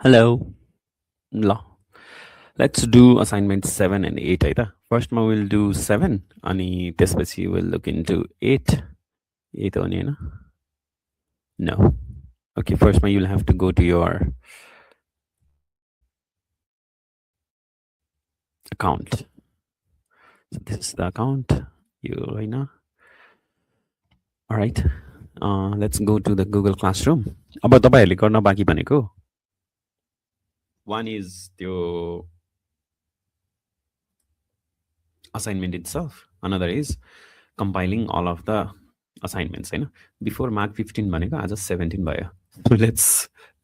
Hello. Law. Let's do assignment 7 and 8 either. First we'll do 7 ani त्यसपछि we'll look into 8. 8 only, no? No. Okay, first you'll have to go to your account. So this is the account. You right now. All right. Let's go to the Google Classroom. अब तपाईहरुले गर्न बाँकी भनेको one is the assignment itself. Another is compiling all of the assignments. Before Mark 15 भनेको आज 17 भयो. So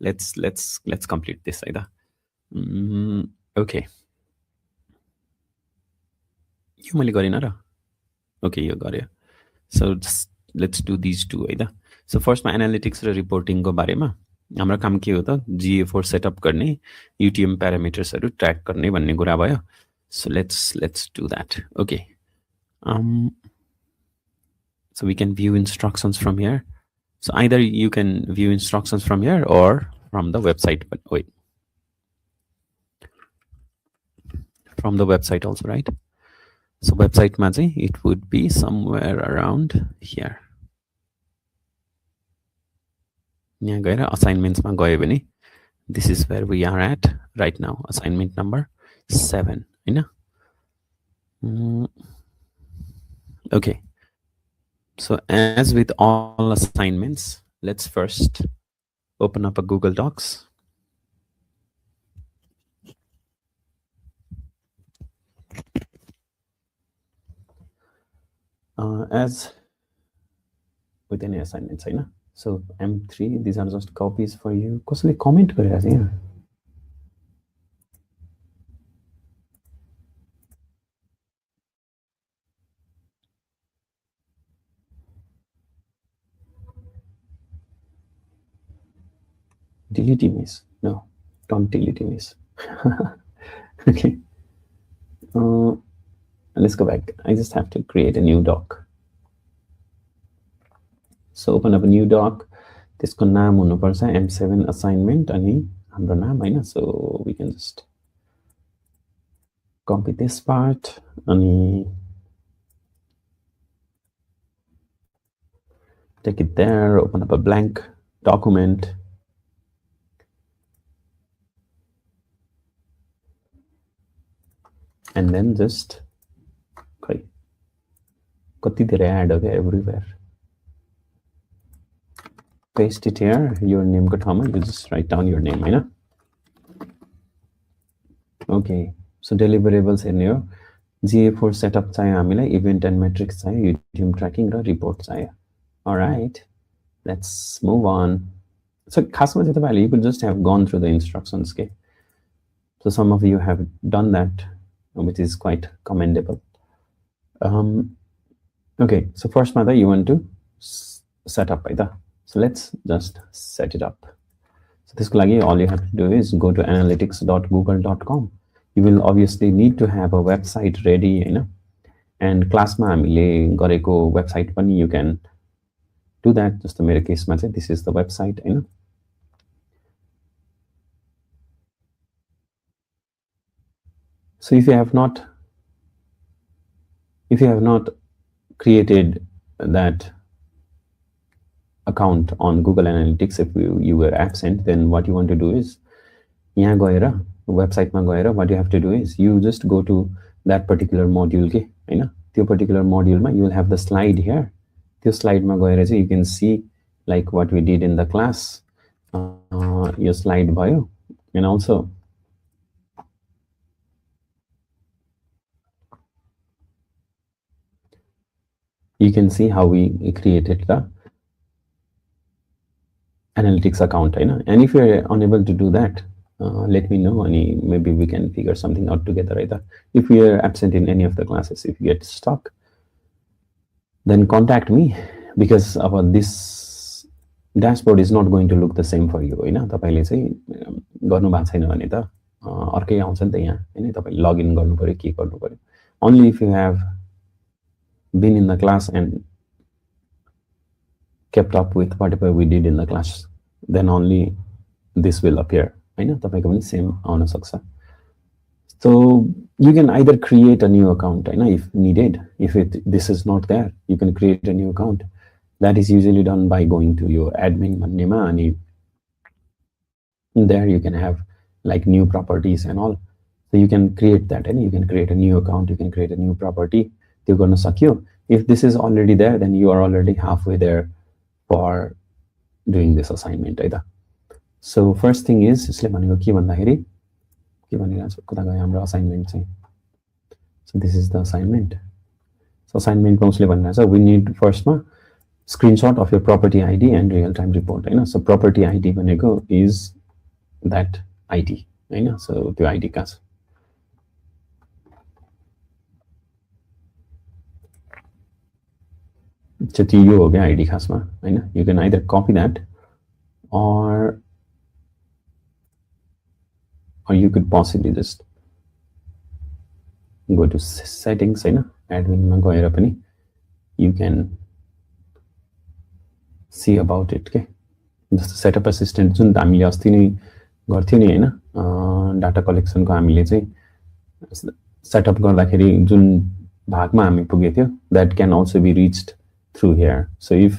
let's complete this either. Okay. यो मैले गरिन र. Okay, यो गरे. So let's do these two either. So first my analytics raw reporting को बारेमा हाम्रो काम के हो त GA4 setup गर्ने UTM parameters हरु track गर्ने भन्ने कुरा भयो. So let's do that. Okay. So we can view instructions from here. So either you can view instructions from here or from the website, but wait. From the website also, right? So website ma chai it would be somewhere around here. यहाँ गएर assignments मा गयो भने this is where we are at right now. Assignment number 7, Hahn? Okay. So as with all assignments, let's first open up a Google Docs. As with any assignments, Hahn? So M3, these are just copies for you. कसैले comment गरिरहेछ यहाँ. Delete image. No, don't delete image. Okay. Let's go back. I just have to create a new doc. So open up a new doc. त्यसको नाम हुनुपर्छ M7 assignment अनि हाम्रो नाम हैन. So we can just copy this part अनि take it there, open up a blank document. And then just कति धेरै add हो everywhere. Paste it here, your name ko ठाउँमा you just write down your name, Hahn? Okay, so deliverables हेर्ने हो. GA4 setup चाहियो हामीलाई, event and metrics चाहियो, UTM tracking र report चाहियो. All right, let's move on. So खासमा चाहिँ तपाईहरुले you could just have gone through the instructions, okay? So some of you have done that, which is quite commendable. Okay, so first matter you want to set up either. So let's just set it up. So this all you have to do is go to analytics.google.com. You will obviously need to have a website ready, you know, and class ma hamile gareko website pani you can do that. Just the mere case ma this is the website, you know. So if you have not created that account on Google Analytics, if you were absent, then what you want to do is यहाँ गएर website मा गएर what you have to do is you just go to that particular module के हैन त्यो particular module मा you will have the slide here. त्यो slide मा गएर चाहिँ you can see like what we did in the class. Your slide भयो, and also you can see how we created the analytics account, and if you're unable to do that, let me know and maybe we can figure something out together either. If we are absent in any of the classes, if you get stuck, then contact me, because this dashboard is not going to look the same for you, तपाईले चाहिँ गर्नु भएको छैन भने त अर्कै आउँछ नि त यहाँ, हैन? तपाईले लगइन गर्नु पर्यो, के गर्नु पर्यो. Only if you have been in the class and kept up with whatever we did in the class, then only this will appear, हैन तपाईको पनि सेम आउन सक्छ so you can either create a new account if needed if this is not there you can create a new account that is usually done by going to your admin bhannema ani there you can have like new properties and all so you can create that and you can create a new account you can create a new property त्यो गर्न सक्यो if this is already there then you are already halfway there for doing this assignment है त so first thing is यसले भनेको के भन्दाखेरि के भनिरहेछ कता गयो हाम्रो असाइनमेन्ट चाहिँ so this is the assignment so assignment मा उसले भनिरहेछ we need first मा screenshot of your property ID and real time report Hahn so property ID भनेको is that ID Hahn so त्यो ID का छ so त्यो यो हो क्या ID खासमा हैन you can either copy that or you could possibly just go to settings Hahn admin मा गएर पनि you can see about it के जस्तो सेटअप असिस्टेन्ट जुन हामीले अस्ति नै गर्थ्यो नि हैन डाटा कलेक्सन को हामीले चाहिँ सेटअप गर्दाखेरि जुन भागमा हामी पुगेको थियो that can also be reached through here so if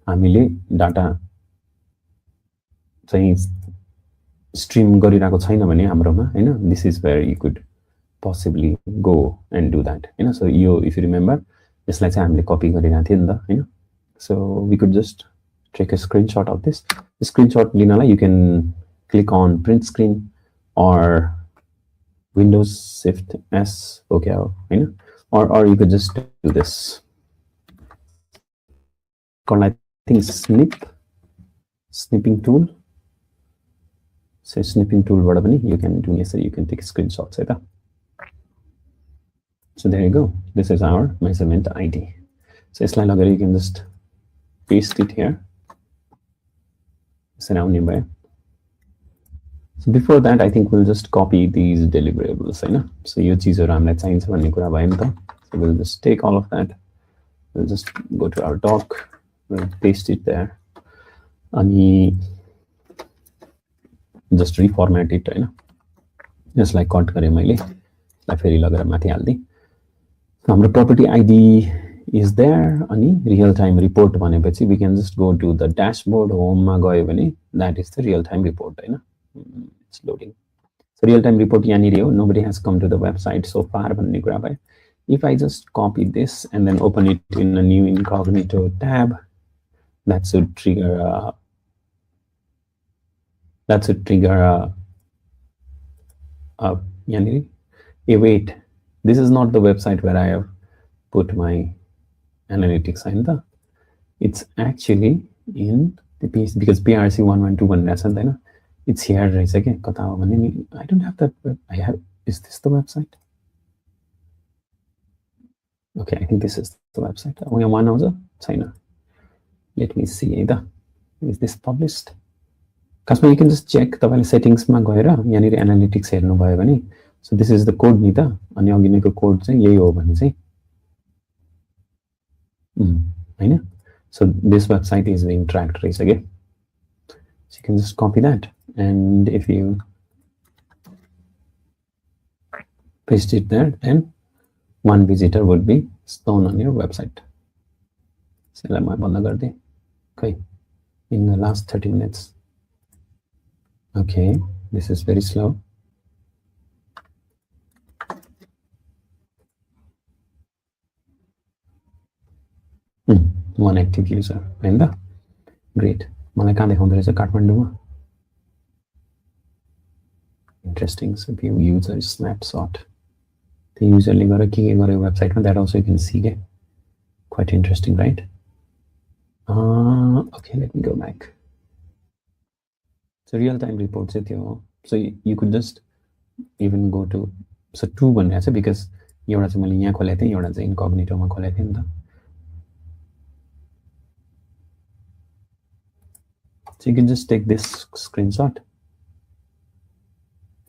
हामीले डाटा चाहिँ स्ट्रीम गरिरहेको छैन भने हाम्रोमा हैन this is where you could possibly go and do that Hahn so yo if you remember यसलाई चाहिँ हामीले कपी गरिरहेको थियो नि त हैन so we could just take a screenshot of this screenshot लिनलाई you can click on print screen or Windows Shift S okay Hahn or you could just do this called I think snipping tool so snipping tool बाट पनि you can do necessary you can take screenshots है त so there you go this is our measurement ID so यसलाई लगेर you can just paste it here surrounding by so before that I think we'll just copy these deliverables Hahn so यो चीजहरु हामीलाई चाहिन्छ भन्ने कुरा भयो नि त so we'll just take all of that we'll just go to our doc we'll paste it there अनि just reformat it हैन यसलाई cut गरे मैले यसलाई फेरि लगेर माथि हाल्दै हाम्रो property ID is there अनि real time report भनेपछि we can just go to the dashboard home मा गयो भने that is the real time report Hahn it's loading so real time report यहाँनिर हो nobody has come to the website so far भन्ने कुरा भयो if I just copy this and then open it in a new incognito tab that should trigger यहाँनिर wait this is not the website where I have put my analytics in the it's actually in the piece because PRC 112 भनेर छ नि हैन it's here रहेछ के कता हो भने नि I don't have that I have is this the website okay I think this is the website oh यहाँ one आउँछ छैन let me see either is this published कसमा you can just check तपाईले सेटिंग्स मा गएर यहाँनिर analytics हेर्नु भयो भने so this is the code नि त अनि अघि नैको कोड चाहिँ यही हो भने चाहिँ हैन so this website is being tracked रहेछ के so you can just copy that and if you paste it there then one visitor would be shown on your website so let me बन्द गर्दै okay in the last 30 minutes okay this is very slow one active user and the great मलाई कहाँ देखाउँदै रहेछ काठमाडौँमा interesting so view user snapshot the user ले गएर के गर्यो वेबसाइटमा that also you can see it quite interesting right okay let me go back so real time report चाहिँ त्यो so you could just even go to so two भनिरहेको छ because एउटा चाहिँ मैले यहाँ खोलेको थिएँ एउटा चाहिँ इन्कग्निटोमा खोलेको थिएँ नि त so you can just take this screenshot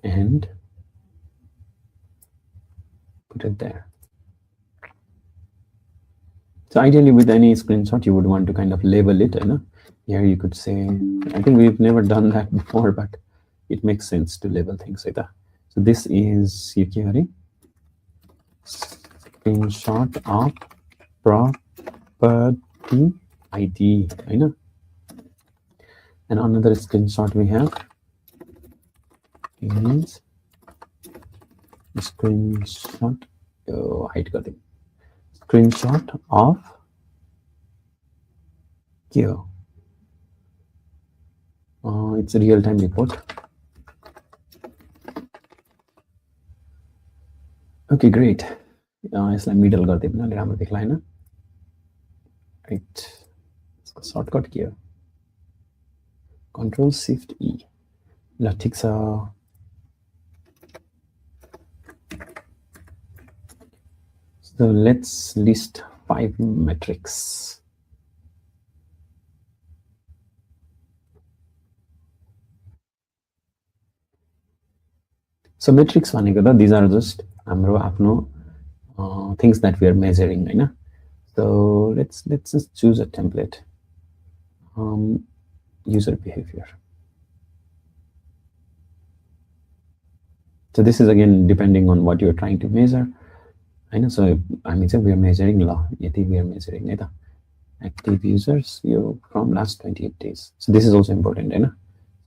and put it there so ideally with any screenshot you would want to kind of label it you know here you could say I think we've never done that before but it makes sense to label things like that. So this is your screenshot of property ID, I know. And another screenshot we have is screenshot. Oh, height got it. Screenshot of here. It's a real-time report. Okay, great. यसलाई middle गरिदिए पनि अलि राम्रो देख्ला हैन. Right, यसको shortcut के हो? Control Shift E. ल ठीक छ. So let's list 5 metrics. So metrics भनेको त these are just हाम्रो आफ्नो things that we are measuring, Hahn. So let's just choose a template. User behavior. So this is again depending on what you are trying to measure. I know. So I mean, we are measuring law. We are measuring active users from last 28 days. So this is also important.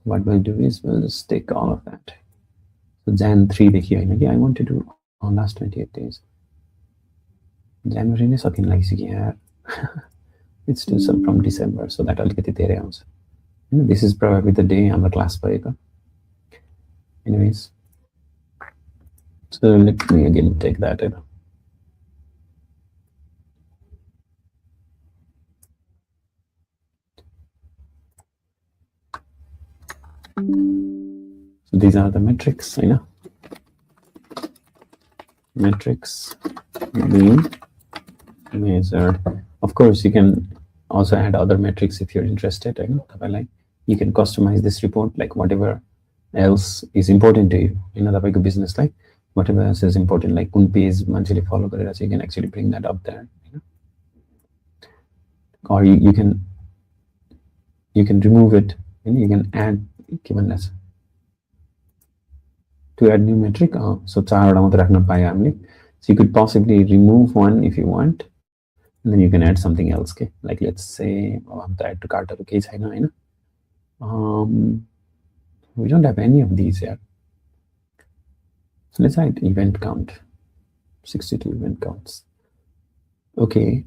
What we'll do is we'll just take all of that. So Jan 3 I want to do on last 28 days. January is okay, like it's still some from December, so that I'll get it there. This is probably the day I'm a class breaker. Anyways, so let me again take that in. So these are the metrics, I know. Metrics being measured. Of course, you can also add other metrics if you're interested. I know. You can customize this report like whatever else is important to you. The business, like whatever else is important, like kun page manchele follow garera, so you can actually bring that up there. Or you can remove it and you can add given as to add new metric. So you could possibly remove one if you want, and then you can add something else. Okay, like let's say add to cart case. We don't have any of these yet. So let's add event count. 62 event counts. Okay,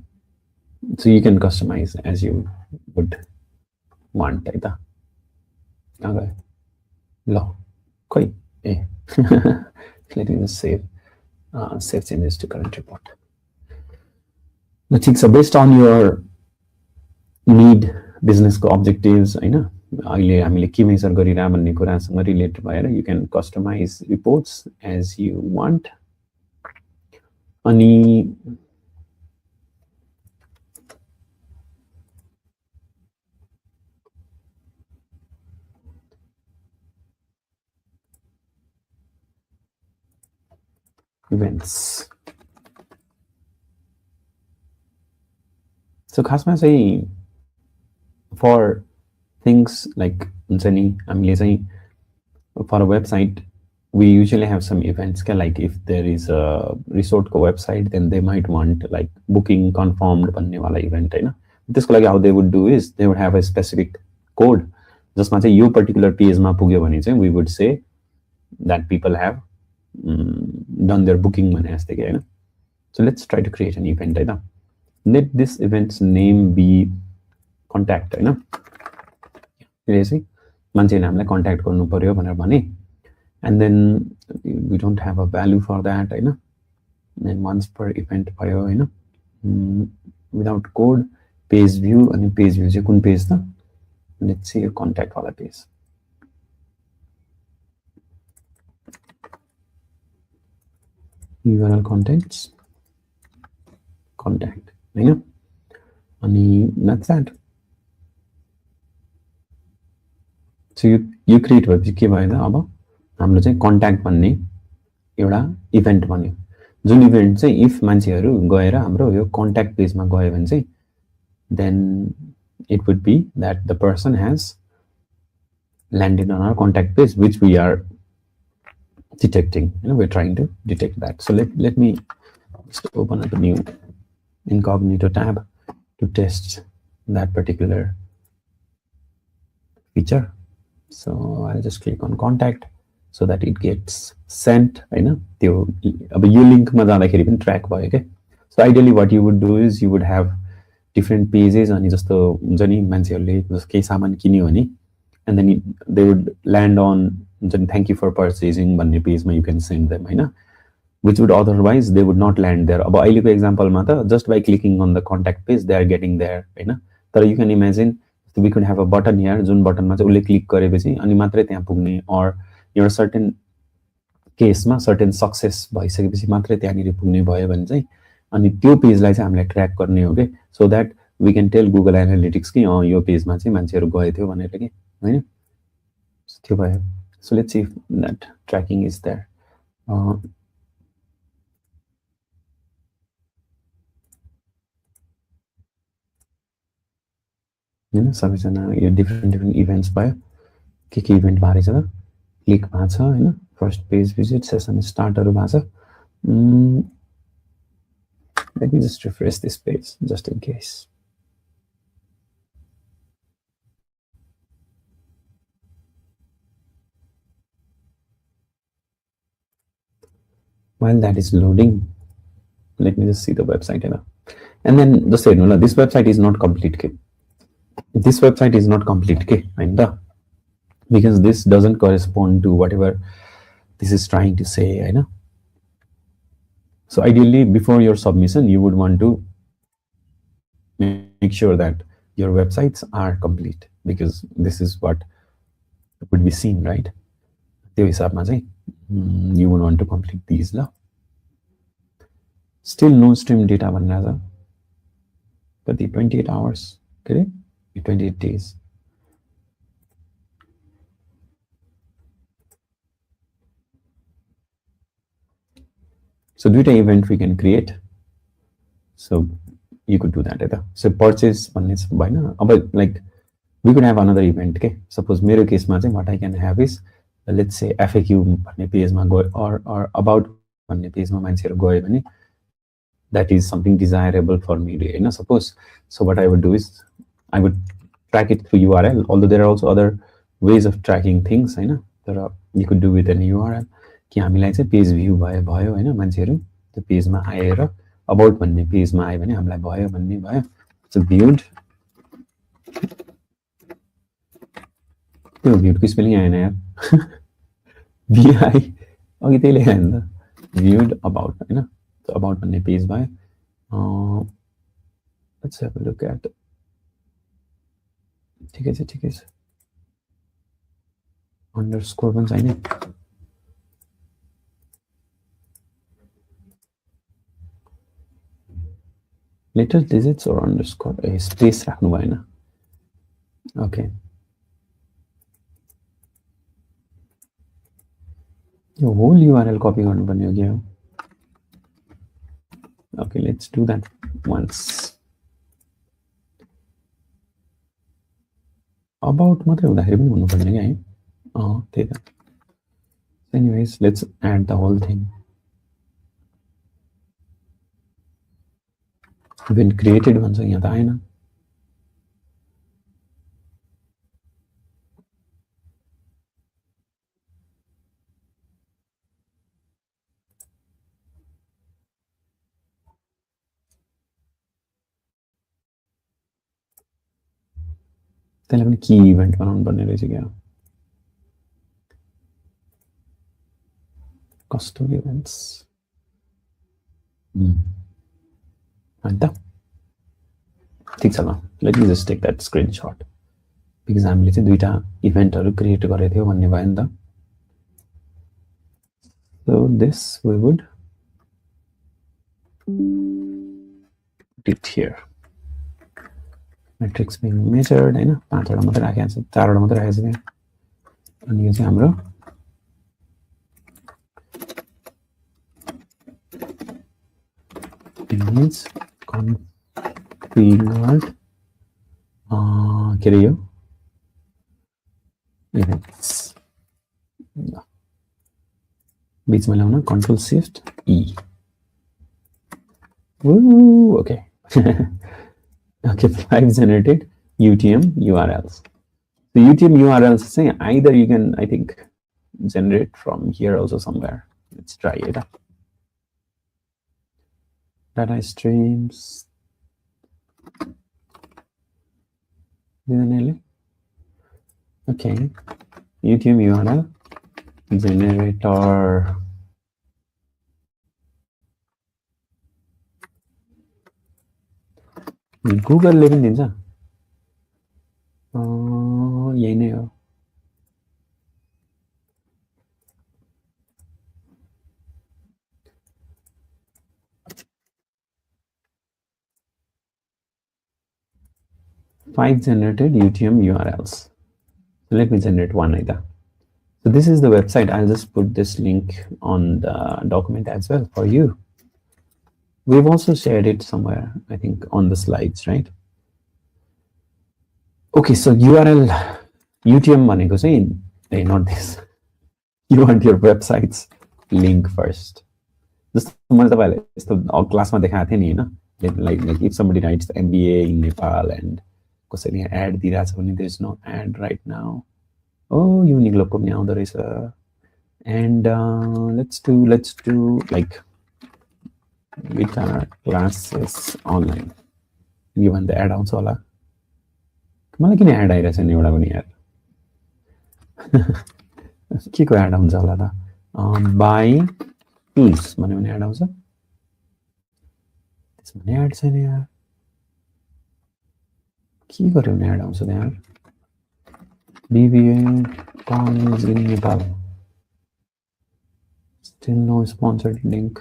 so you can customize as you would want. Okay. Law. Koi. Let me just save changes to current report. So based on your need, business objectives, I know. You can customize reports as you want. Any events. So खासमा चाहिँ for things like for a website, we usually have some events. Like if there is a resort website, then they might want like booking confirmed event. This how they would do is they would have a specific code. Just your particular page we would say that people have done their booking. So let's try to create an event. Let this event's name be contact. Contact and then we don't have a value for that. And then once per event without code, page view and page view page. Let's see your contact page. URL contents contact. And that's that. So you create web contact event event if contact page then it would be that the person has landed on our contact page, which we are detecting. We're trying to detect that. So let me just open up a new incognito tab to test that particular feature. So I'll just click on contact so that it gets sent. त्यो अब यो लिङ्कमा जाँदाखेरि पनि track भयो क्या. So ideally what you would do is you would have different pages अनि जस्तो हुन्छ नि मान्छेहरूले केही सामान किन्यो भने and then they would land on thank you for purchasing भन्ने पेजमा you can send them which would otherwise they would not land there. अब अहिलेको एक्जाम्पलमा त just by clicking on the contact page they are getting there तर you can imagine we could have a button here जुन बटनमा चाहिँ उसले click गरेपछि अनि मात्रै त्यहाँ पुग्ने or एउटा सर्टेन केसमा सर्टेन सक्सेस भइसकेपछि मात्रै त्यहाँनिर पुग्ने भयो भने चाहिँ अनि त्यो पेजलाई चाहिँ हामीलाई ट्र्याक गर्ने हो कि so that we can tell Google analytics कि यो पेजमा चाहिँ मान्छेहरू गए थियो भनेर कि होइन त्यो भयो. So let's see if that tracking is there. होइन सबैजना यो डिफ्रेन्ट इभेन्ट्स भयो के इभेन्ट भएको रहेछ त क्लिक भएको छ होइन फर्स्ट पेज भिजिट सेसन स्टार्टहरू भएको छ. Let me just refresh this page just in case. While that is loading, let me just see the website. And then just say, no, this website is not complete. This website is not complete. Because this doesn't correspond to whatever this is trying to say. So ideally, before your submission, you would want to make sure that your websites are complete because this is what would be seen, right? You would want to complete these. Still no stream data, but the 28 hours, correct? 28 days. So duita event we can create. So you could do that. So purchase but like we could have another event. Okay, suppose मेरो केसमा चाहिँ what I can have is let's say FAQ भन्ने पेजमा गयो or about भन्ने पेजमा मान्छेहरू गयो भने that is something desirable for me suppose. So what I would do is I would track it through URL, although there are also other ways of tracking things you could do with an URL कि हामीलाई चाहिँ page view भयो होइन मान्छेहरू त्यो पेजमा आएर about भन्ने पेजमा आयो भने हामीलाई भयो भन्ने भयो. सो भ्यूड त्यो भ्यूडको स्पेलिङ आएन यार भिआई अघि त्यही लेखायो नि त भ्यूड अबाउट होइन अबाउट भन्ने पेज भयो. Let's have a look at ठिकै छ अन्डरस्कोर पनि छैन letter digits or underscore space राख्नु भएन. Okay. यो whole URL copy गर्नुपर्ने हो क्या हो. Okay, let's do that once. About मात्रै हुँदाखेरि पनि हुनुपर्ने क्या है. त्यही त. Anyways, let's add the whole thing. When created भन्छ यहाँ त आएन. त्यसलाई पनि की इभेन्ट बनाउनु पर्ने रहेछ क्या. कस्टम इभेन्ट्स ठिक छ ल. Let me just take that screenshot because हामीले चाहिँ दुईटा इभेन्टहरू क्रिएट गरेको थियो भन्ने भयो नि त. So this we would put it here. Metrics being measured हैन 5 वटा मात्र राखेको छ 4 वटा मात्र राखेको छ त्यहाँ. अनि यो चाहिँ हाम्रो image configured के रे यो events. बिचमा ल्याउन Control Shift E. Woo, okay. Okay, 5 generated UTM URLs. The UTM URLs say either you can, I think, generate from here also somewhere. Let's try it. Data streams. Okay, UTM URL generator. Google ले पनि दिन्छ यही नै हो 5 generated UTM URLs. So let me generate one either. So this is the website. I'll just put this link on the document as well for you. We've also shared it somewhere, I think, on the slides, right? Okay, so URL UTM भनेको चाहिँ not this. You want your website's link first. जस्तो मैले तपाईहरुलाई यस्तो क्लासमा देखाएको थिए नि हैन, like if somebody writes MBA in Nepal and कसैले यहाँ ad दिइराछ भने there's no ad right now. Oh, Uniqlo पनि आउँदो रहेछ. And let's do like guitar classes online. Given the ad आउँछ होला. मलाई किन ad आइरहेछ नि एउटा पनि यार. के को ad आउँछ होला त? Buy tools भन्ने पनि ad आउँछ. त्यसमा नि ad छैन यार. के गर्यो भने ad आउँछ यार. BBA college in Nepal. Still no sponsored link.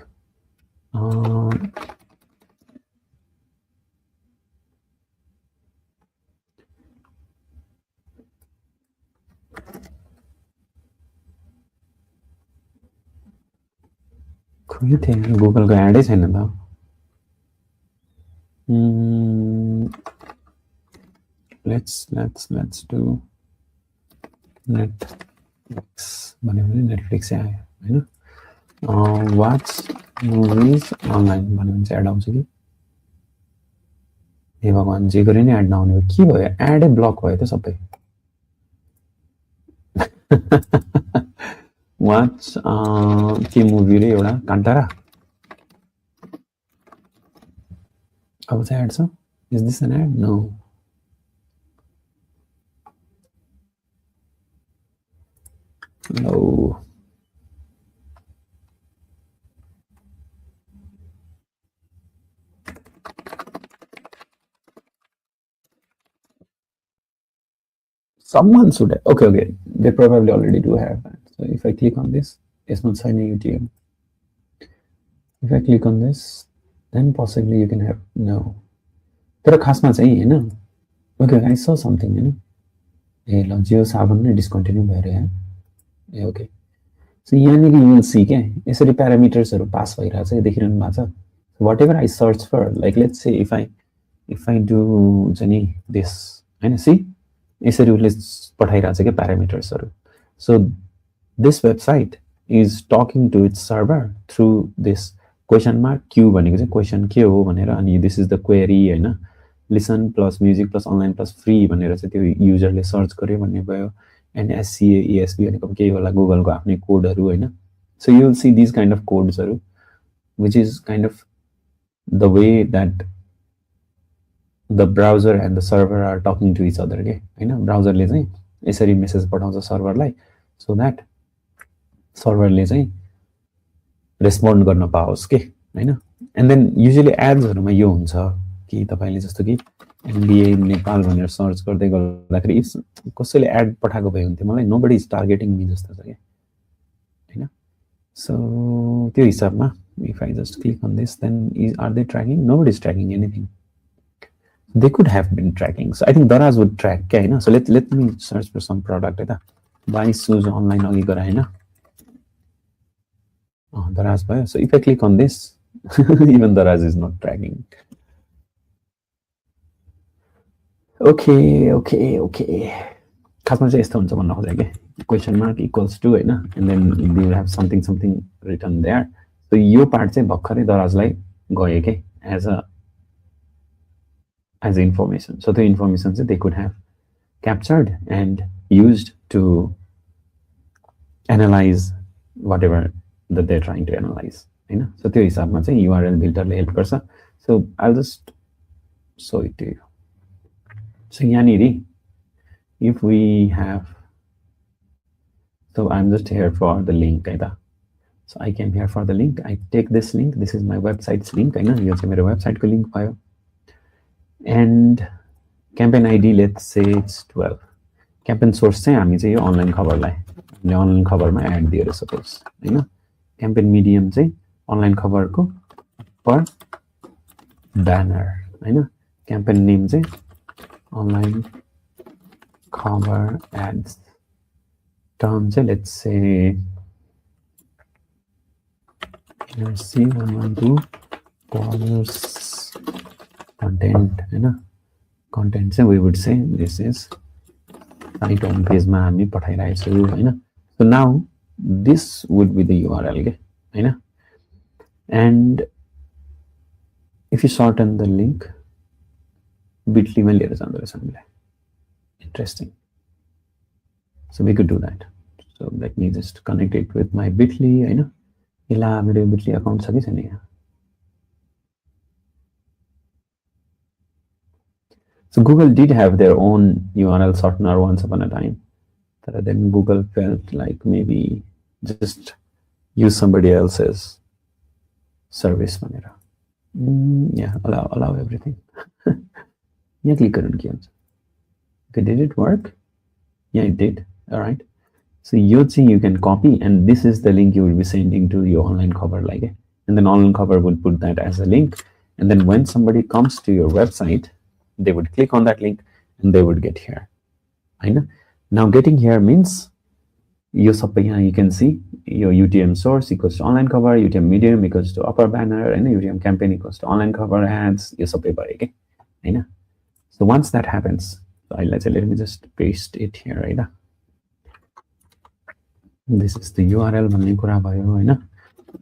खोइ थिएन Google को एडै छैन त. Let's do Netflix. भन्यो भने Netflix आयो हैन. Watch movies online भन्यो भने चाहिँ एड आउँछ कि. हे भगवान जे गरे नि एड नआउने के भयो एडै ब्लक भयो त सबै. Watch के मुभी रे एउटा कान्तारा. अब चाहिँ एड छ. Is this an ad? No. No. Someone should have. Okay. They probably already do have that. So if I click on this, it's not signing UTM. If I click on this, then possibly you can have no. तर खासमा चाहिँ हैन. Okay, I saw something हैन. ए ल जियो सावन नै discontinue भएर यहाँ. ए okay. So यहाँनिर you will see के यसरी प्यारामिटर्सहरु पास भइरा छ देखिरहनु भएको छ. Whatever I search for, like let's say if I do जनी this हैन see यसरी उसले पठाइरा छ के प्यारामिटर्सहरु. So this website is talking to its server through this question mark q भनेको चाहिँ question के हो भनेर अनि this is the query Hahn. Listen plus music plus online plus free भनेर चाहिँ त्यो युजरले सर्च गर्यो भन्ने भयो. And SCA ESB भनेको के होला गुगलको आफ्नै कोडहरु हैन. So you will see these kind of codes हरु which is kind of the way that the browser and the server are talking to each other के हैन. ब्राउजरले चाहिँ यसरी मेसेज पठाउँछ सर्भरलाई so that सर्भरले चाहिँ respond गर्न पाओस् के हैन. And then usually ads हरुमा यो हुन्छ कि तपाईले जस्तो कि MBA नेपाल भनेर सर्च गर्दै गर्दाखेरि if कसैले एड पठाएको भए हुन्थ्यो मलाई nobody is targeting me जस्तो छ के हैन. So त्यो हिसाबमा if I just click on this then are they tracking? Nobody is tracking anything. They could have been tracking. So I think Daraz would track के हैन. So let me search for some product है त. Buy shoes online अघि गरा हैन. Daraz भयो. So if I click on this even Daraz is not tracking. Okay. खासमा चाहिँ यस्तो हुन्छ भन्न खोजेँ कि क्वेसन मार्क इक्वल्स टु होइन and then you have something something return there so यो पार्ट चाहिँ भर्खरै दराजलाई गयो कि एज अ इन्फर्मेसन सो त्यो इन्फर्मेसन चाहिँ they could have captured and used to analyse whatever the they trying to analyse होइन so त्यो हिसाबमा चाहिँ युआरएल बिल्डरले हेल्प गर्छ so I just show it to you so यहाँनिर if we have, so I'm just here for the link, so I came here for the link. I take this link. This is my website's link. I know you have my website ko link payo. And campaign ID, let's say it's 12. Campaign source say हामी चाहिँ यो online cover लाई हामीले online cover मा add दिएर suppose हैन campaign medium चाहिँ online cover को per banner हैन campaign name चाहिँ online cover ads term say let's say see 112 dollars content Hahn content say we would say this is site home page मा हामी पठाइरहेको छु हैन so now this would be the URL के हैन and if you shorten the link bitly मा लिएर जाँदो रहेछ हामीलाई interesting so we could do that so let me just connect it with my bitly I know ila मेरो bitly account छ कि छैन यहाँ so Google did have their own URL shortener once upon a time but then Google felt like maybe just use somebody else's service भनेर yeah allow everything यहाँ click गर्नु के हुन्छ okay, did it work? Yeah, it did. All right. So you can copy, and this is the link you will be sending to your online cover, like, and then online cover would put that as a link, and then when somebody comes to your website, they would click on that link, and they would get here. I know. Now getting here means you can see your UTM source equals to online cover, UTM medium equals to upper banner, and UTM campaign equals to online cover ads. Okay. I know. So once that happens. Let me just paste it here right now. This is the URL भन्ने कुरा भयो हैन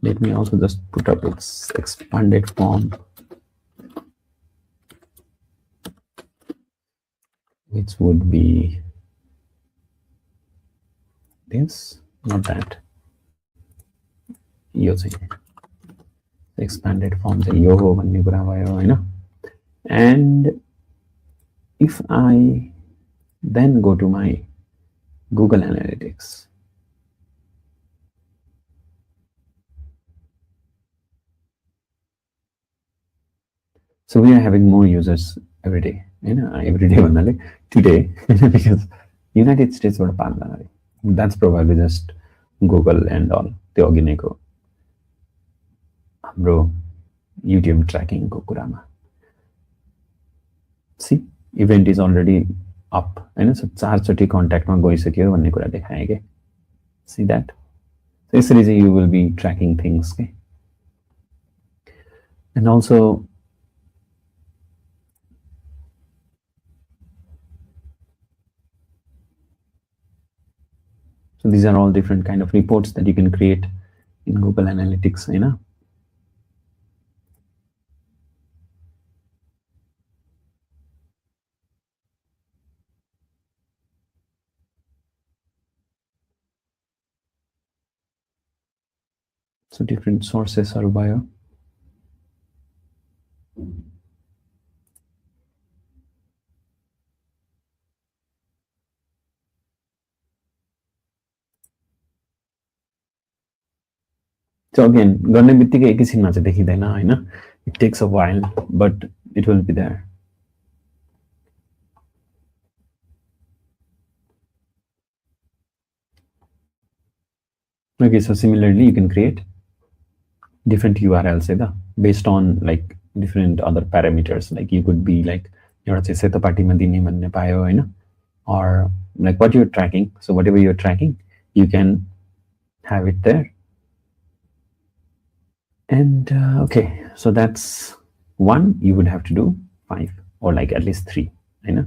let me also just put up its expanded form which would be this not that यो चाहिँ expanded form चाहिँ यो हो भन्ने कुरा भयो हैन and if I then go to my Google Analytics, so we are having more users every day, you know, every day today because United States बाट 5 जना that's probably just Google and all त्यो अघि नैको हाम्रो YouTube tracking को कुरामा see event is already up हैन सो 4 चोटी contact मा गइसक्यो भन्ने कुरा देखाए के see that so यसरी चाहिँ you will be tracking things के and also so these are all different kind of reports that you can create in Google Analytics you know so different sources are bio so again गर्ने बित्तिकै एकैछिनमा चाहिँ देखिदैन हैन it takes a while but it will be there okay so similarly you can create different URLs based on like different other parameters like you could be like एउटा चाहिँ सेतो पार्टीमा दिने भन्ने पायो हैन or like what you're tracking so whatever you're tracking you can have it there and okay so that's one you would have to do 5 or like at least 3 I know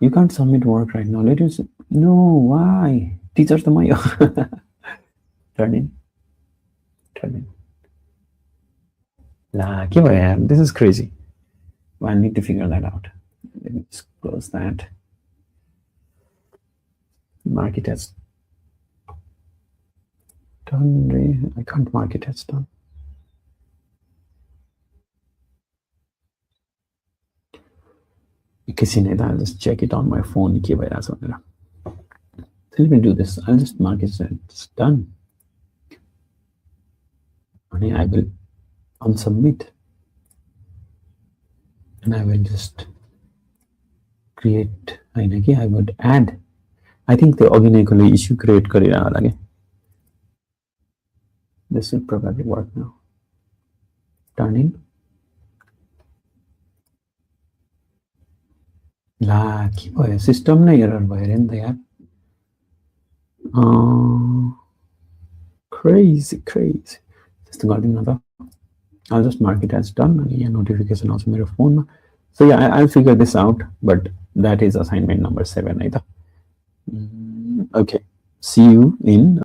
You can't submit work right now. Let us. No, why? Teachers the my turn in. La, this is crazy. Well, I need to figure that out. Let me just close that. Mark it as done. I can't mark it as done. I'll just check it on my phone. So let me do this. I'll just mark it as done. And I will unsubmit. And I will just create. I would add. I think the organically issue create career. This will probably work now. Turn in. La, system na error bhayo ni yaar. Crazy. Just I'll just mark it as done. And notification also my phone. So yeah, I'll figure this out. But that is assignment number 7 either. Okay. See you in